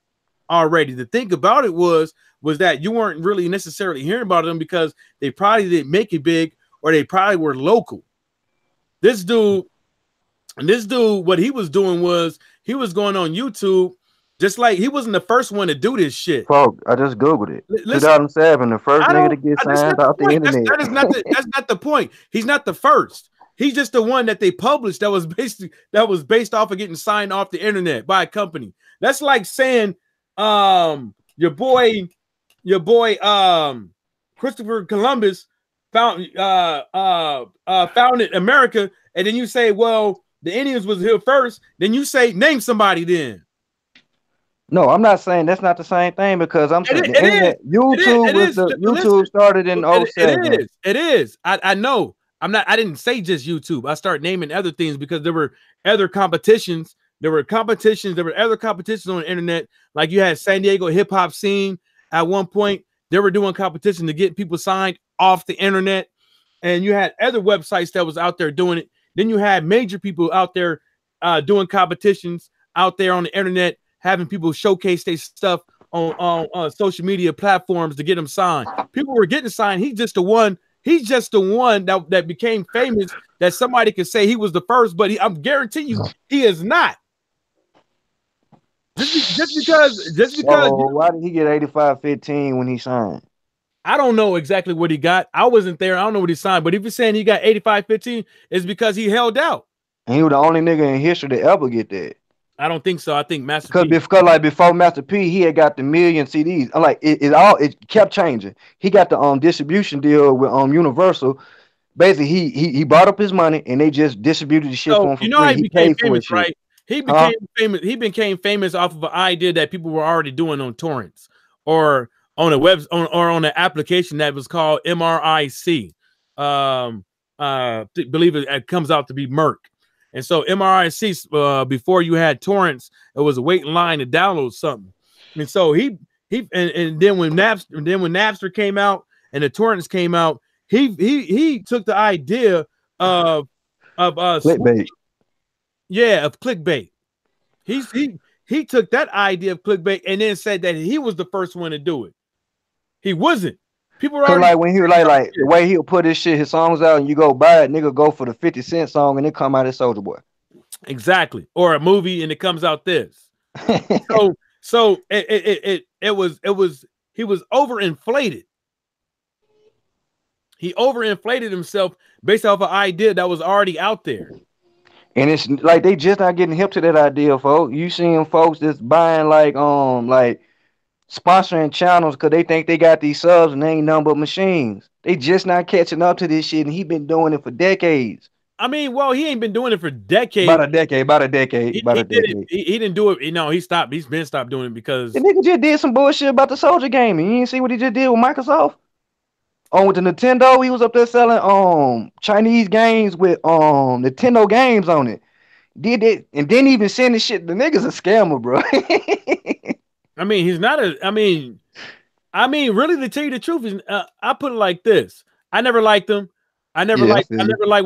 already. The thing about it was that you weren't really necessarily hearing about them because they probably didn't make it big or they probably were local. This dude, what he was doing was he was going on YouTube, just like he wasn't the first one to do this shit. Folks, I just Googled it. Listen, 2007, the first nigga to get signed off the internet. That's not the point. He's not the first. He's just the one that they published that was based off of getting signed off the internet by a company. That's like saying your boy Christopher Columbus founded America, and then you say, well, the Indians was here first. Then you say, name somebody then. No, I'm not saying that's not the same thing because I'm saying the internet, YouTube started in 07. It is. I know. I didn't say just YouTube. I started naming other things because there were other competitions. There were other competitions on the internet. Like you had San Diego hip hop scene at one point. They were doing competition to get people signed off the internet. And you had other websites that was out there doing it. Then you had major people out there doing competitions out there on the internet, having people showcase their stuff on social media platforms to get them signed. People were getting signed. He's just the one that became famous that somebody could say he was the first, but I'm guaranteeing you he is not. Just because why did he get 85-15 when he signed? I don't know exactly what he got. I wasn't there. I don't know what he signed, but if you're saying he got 85-15, it's because he held out. And he was the only nigga in history to ever get that. I don't think so. I think Master P. Because like before Master P, he had got the million CDs. I'm like it kept changing. He got the distribution deal with Universal. Basically, he brought up his money and they just distributed the shit for him. You know how he became famous, right? He became famous. He became famous off of an idea that people were already doing on torrents or on a web or on an application that was called MRIC. Believe it comes out to be Merc. And so MRIC, before you had torrents, it was a wait in line to download something. And so and then when Napster came out and the torrents came out, he took the idea of clickbait. Yeah, of clickbait. He took that idea of clickbait and then said that he was the first one to do it. He wasn't. People were already, like when he was like the way he'll put his songs out and you go buy it, nigga go for the 50 Cent song and it come out as Soulja Boy. Exactly. Or a movie and it comes out this. so he was overinflated. He overinflated himself based off an idea that was already out there. And it's like they just not getting hip to that idea, folks. You seeing folks that's buying like sponsoring channels because they think they got these subs and they ain't nothing but machines. They just not catching up to this shit, and he been doing it for decades. I mean, well, he ain't been doing it for decades. About a decade. He didn't do it. No, he stopped. He's been stopped doing it because the nigga just did some bullshit about the Soldier game. You didn't see what he just did with Microsoft? With the Nintendo, he was up there selling Chinese games with Nintendo games on it. Did it and didn't even send the shit. The nigga's a scammer, bro. I mean, he's not a. I mean, really, to tell you the truth, is I put it like this: I never liked him. I never liked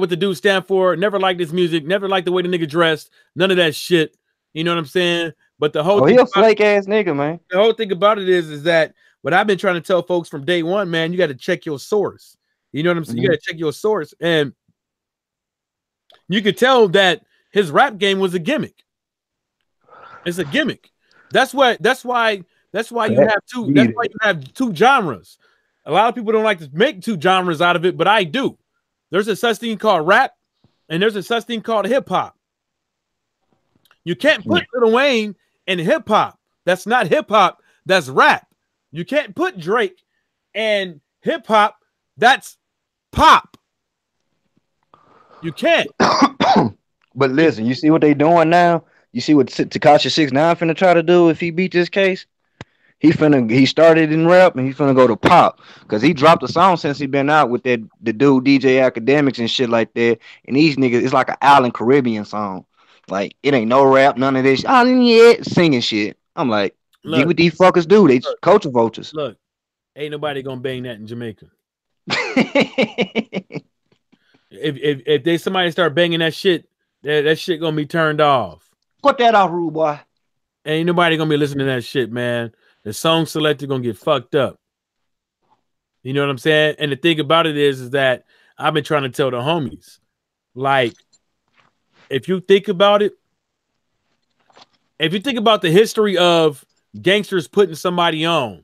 what the dude stand for. Never liked his music. Never liked the way the nigga dressed. None of that shit. You know what I'm saying? But the whole he a flake ass nigga, man. The whole thing about it is that what I've been trying to tell folks from day one, man, you got to check your source. You know what I'm saying? Mm-hmm. You got to check your source, and you could tell that his rap game was a gimmick. It's a gimmick. That's why you have two. That's why you have two genres. A lot of people don't like to make two genres out of it, but I do. There's a such thing called rap, and there's a such thing called hip hop. You can't put Lil Wayne in hip hop. That's not hip hop. That's rap. You can't put Drake and hip hop. That's pop. You can't. But listen, you see what they doing now? You see what Tekashi 6ix9ine finna try to do if he beat this case? He started in rap and he's finna go to pop. Cause he dropped a song since he been out with the dude DJ Academics and shit like that. And these niggas, it's like an Island Caribbean song. Like it ain't no rap, none of this. Oh yeah, singing shit. I'm like, look, what these fuckers do? They culture vultures. Look, ain't nobody gonna bang that in Jamaica. if somebody start banging that shit, that shit gonna be turned off. Put that off, rude boy. Ain't nobody gonna be listening to that shit, man. The song selector gonna get fucked up. You know what I'm saying? And the thing about it is that I've been trying to tell the homies, like, if you think about it, if you think about the history of gangsters putting somebody on,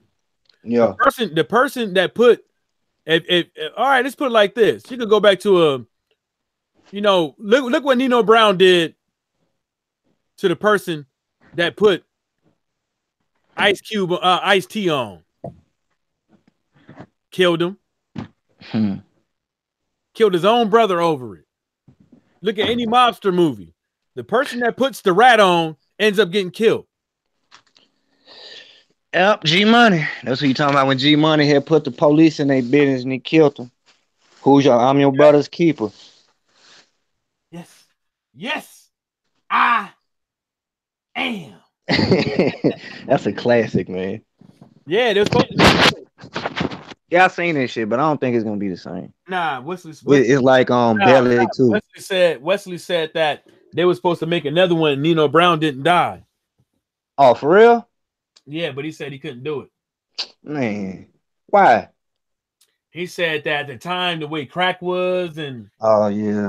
yeah, the person that put, if all right, let's put it like this. You could go back to look what Nino Brown did to the person that put Ice-T on. Killed him. Killed his own brother over it. Look at any mobster movie. The person that puts the rat on ends up getting killed. Yep, G Money. That's what you talking about when G Money had put the police in their business and he killed them. I'm your brother's keeper. Yes. Yes, I am. That's a classic, man. Yeah, there's supposed to be. Yeah, I seen this shit, but I don't think it's gonna be the same. Nah, Wesley it's like Belly too. Wesley said that they were supposed to make another one and Nino Brown didn't die. Oh, for real? Yeah, but he said he couldn't do it. Man, why? He said that at the time, the way crack was, and and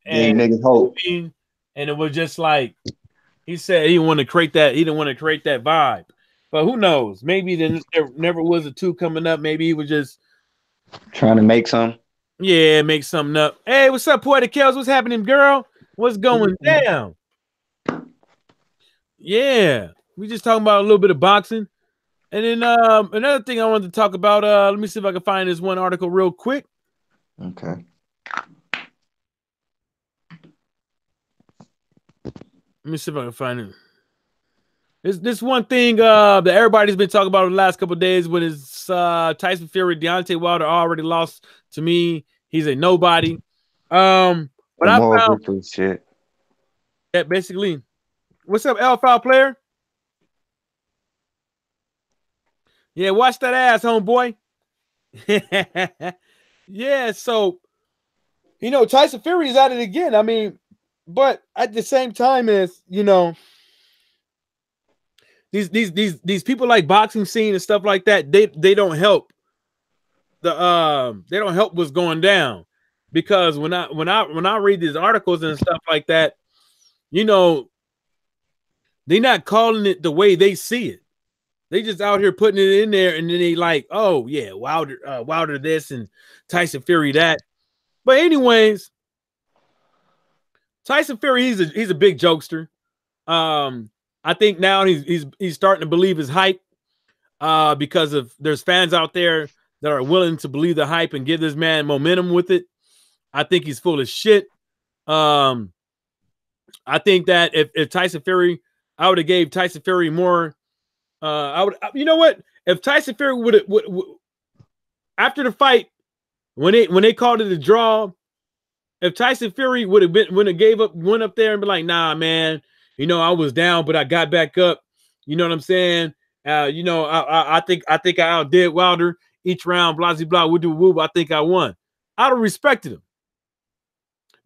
niggas hope, and it was just like he said he didn't want to create that. He didn't want to create that vibe. But who knows? Maybe there never was a 2 coming up. Maybe he was just trying to make some. Yeah, make something up. Hey, what's up, Poetic Kels? What's happening, girl? What's going down? Yeah, we just talking about a little bit of boxing. And then another thing I wanted to talk about, let me see if I can find this one article real quick. Okay. Let me see if I can find it. This one thing that everybody's been talking about the last couple of days when it's Tyson Fury, Deontay Wilder already lost to me. He's a nobody. But I found shit. Yeah, basically. What's up, L-File player? Yeah, watch that ass, homeboy. Yeah, so Tyson Fury is at it again. I mean, but at the same time as these people like boxing scene and stuff like that, they don't help what's going down, because when I read these articles and stuff like that, they're not calling it the way they see it. They just out here putting it in there, and then they like, oh yeah, Wilder this and Tyson Fury that. But anyways, Tyson Fury, he's a big jokester. I think now he's starting to believe his hype, because there's fans out there that are willing to believe the hype and give this man momentum with it. I think he's full of shit. I think that if Tyson Fury, I would have gave Tyson Fury more. If Tyson Fury would after the fight, when they called it a draw, if Tyson Fury went up there and be like, nah, man, I was down, but I got back up. You know what I'm saying? I think I outdid Wilder each round, blah, blah, blah, woo, I think I won. I'd have respected him.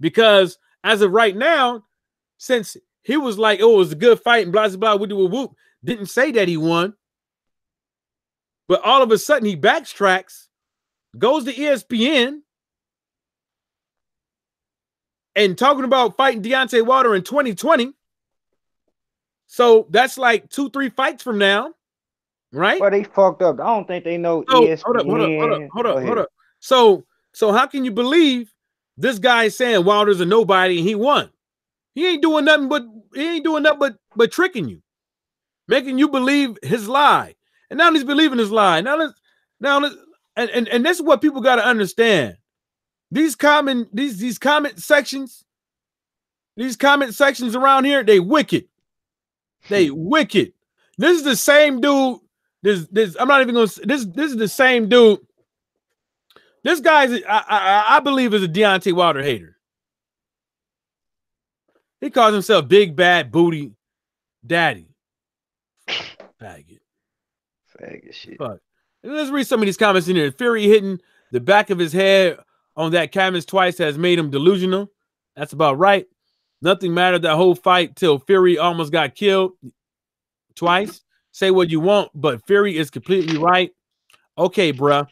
Because as of right now, since he was like, oh, it was a good fight and blah, blah, blah, woo, didn't say that he won. But all of a sudden he backtracks, goes to ESPN, and talking about fighting Deontay Wilder in 2020. So that's like 2-3 fights from now, right? Well, they fucked up. I don't think they know ESPN. Hold up. So how can you believe this guy is saying Wilder's a nobody and he won? He ain't doing nothing but tricking you, making you believe his lie. And now he's believing his lie. And this is what people got to understand. These comment sections around here, they wicked. They wicked. This is the same dude. I'm not even gonna. This is the same dude. This guy's I believe is a Deontay Wilder hater. He calls himself Big Bad Booty Daddy. Faggot shit. Fuck. And let's read some of these comments in here. Fury hitting the back of his head on that canvas twice has made him delusional. That's about right. Nothing mattered that whole fight till Fury almost got killed twice. Say what you want, but Fury is completely right. Okay, bruh.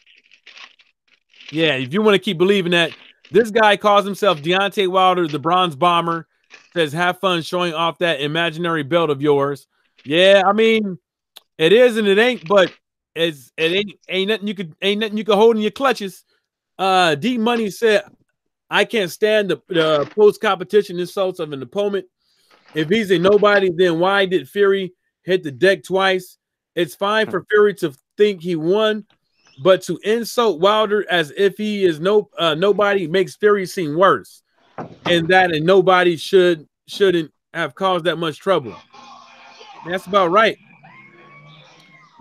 Yeah, if you want to keep believing that, this guy calls himself Deontay Wilder, the Bronze Bomber. Says, have fun showing off that imaginary belt of yours. Yeah, I mean, it is and it ain't, but it ain't nothing you could hold in your clutches. D Money said, I can't stand the post competition insults of an opponent. If he's a nobody, then why did Fury hit the deck twice? It's fine for Fury to think he won, but to insult Wilder as if he is nobody makes Fury seem worse, and that and nobody shouldn't have caused that much trouble. That's about right.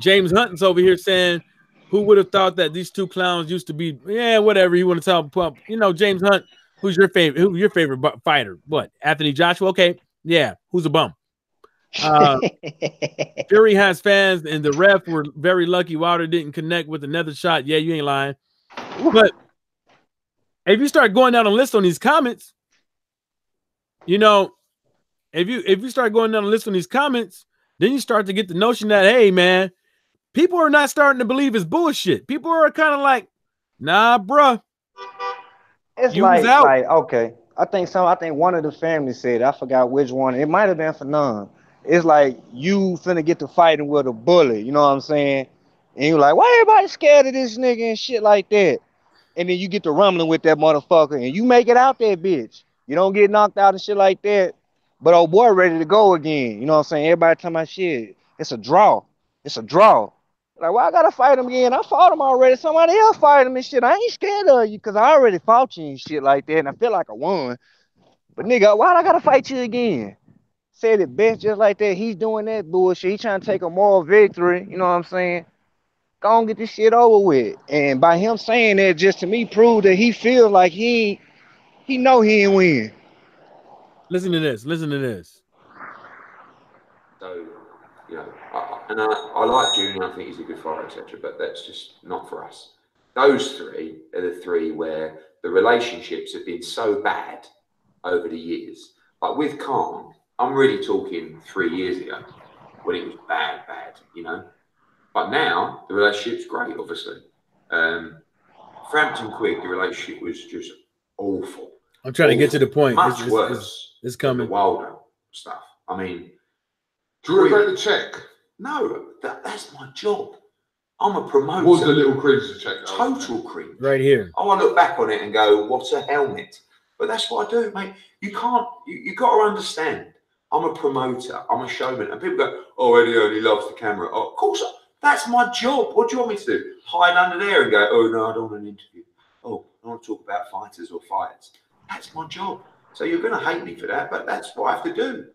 James Hunting's over here saying, who would have thought that these two clowns used to be? Yeah, whatever you want to talk. You know, James Hunt. Who's your favorite? Who's your favorite fighter? What? Anthony Joshua? Okay, yeah. Who's a bum? Fury has fans, and the ref were very lucky Wilder didn't connect with another shot. Yeah, you ain't lying. But if you start going down a list on these comments, you know, if you start going down a list on these comments, then you start to get the notion that, hey, man, people are not starting to believe it's bullshit. People are kind of like, nah, bruh. It's like okay. I think one of the families said, I forgot which one. It might have been for none. It's like you finna get to fighting with a bully, you know what I'm saying? And you're like, why everybody scared of this nigga and shit like that? And then you get to rumbling with that motherfucker and you make it out there, bitch. You don't get knocked out and shit like that. But old boy ready to go again. You know what I'm saying? Everybody talking about shit. It's a draw. It's a draw. Like, why I gotta fight him again? I fought him already. Somebody else fight him and shit. I ain't scared of you because I already fought you and shit like that. And I feel like I won. But nigga, why I gotta fight you again? Said it best just like that. He's doing that bullshit. He trying to take a moral victory. You know what I'm saying? Go on, get this shit over with. And by him saying that, just to me, prove that he feels like he know he ain't win. Listen to this. Listen to this. So, you know, I like Junior. I think he's a good fighter, etc. But that's just not for us. Those three are the three where the relationships have been so bad over the years. Like with Khan, I'm really talking 3 years ago when it was bad, you know. But now the relationship's great, obviously. Frampton Quigg, the relationship was just awful. I'm trying to get to the point. Much worse. It's coming. Than the Wilder stuff. I mean, do you regret the check? No, that's my job. I'm a promoter. What's the little cringe to check? Total cringe. Right here. I look back on it and go, what a helmet. But that's what I do, mate. You can't, you got to understand. I'm a promoter. I'm a showman. And people go, oh, Eddie only loves the camera. Oh, of course, that's my job. What do you want me to do? Hide under there and go, oh, no, I don't want an interview. Oh, I want to talk about fighters or fights. That's my job. So you're going to hate me for that, but that's what I have to do.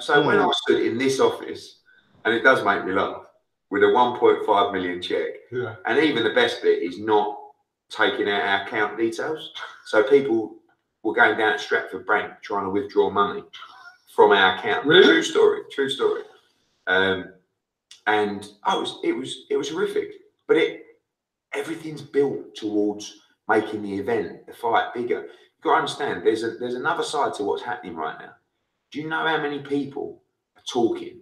So when I stood in this office, and it does make me laugh, with a 1.5 million check, and even the best bit is not taking out our account details. So people were going down at Stratford Bank trying to withdraw money from our account. Really? True story. True story. And it was horrific. But everything's built towards making the event, the fight, bigger. You've got to understand, there's another side to what's happening right now. Do you know how many people are talking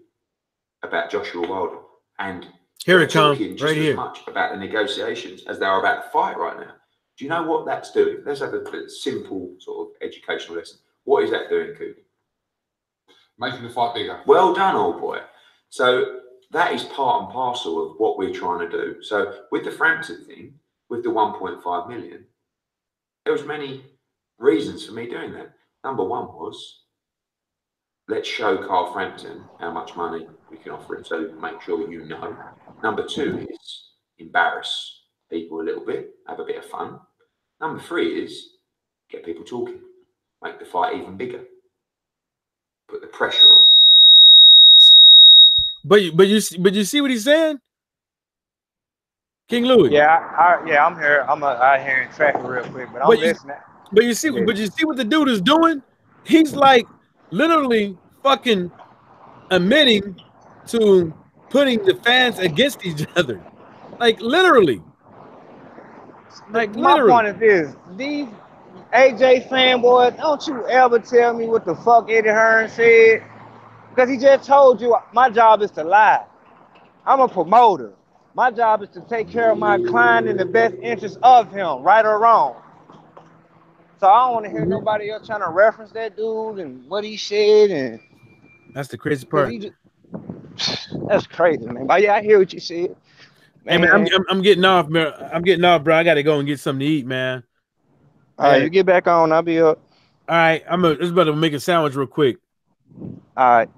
about Joshua Wilder? And here it comes, right here. As much about the negotiations as they are about the fight right now. Do you know what that's doing? Let's have a simple sort of educational lesson. What is that doing, Coogie? Making the fight bigger. Well done, old boy. So that is part and parcel of what we're trying to do. So with the Frampton thing, with the 1.5 million, there was many reasons for me doing that. Number one was let's show Carl Frampton how much money we can offer him. So make sure you know. Number 2 is embarrass people a little bit, have a bit of fun. Number 3 is get people talking, make the fight even bigger, put the pressure on. But you see what he's saying, King Louis. Yeah, I'm here. I'm out here in traffic real quick, but I'm listening. But you see what the dude is doing? He's like literally fucking admitting to putting the fans against each other. Like literally. Like My point is this: these AJ fanboys, don't you ever tell me what the fuck Eddie Hearn said, because he just told you my job is to lie. I'm a promoter. My job is to take care of my client in the best interest of him, right or wrong. So I don't want to hear nobody else trying to reference that dude and what he said. And that's the crazy part. That's crazy, man. But yeah, I hear what you said. Man. Hey man, I'm getting off, man. I'm getting off, bro. I gotta go and get something to eat, man. All right, you get back on. I'll be up. All right, just about to make a sandwich real quick. All right.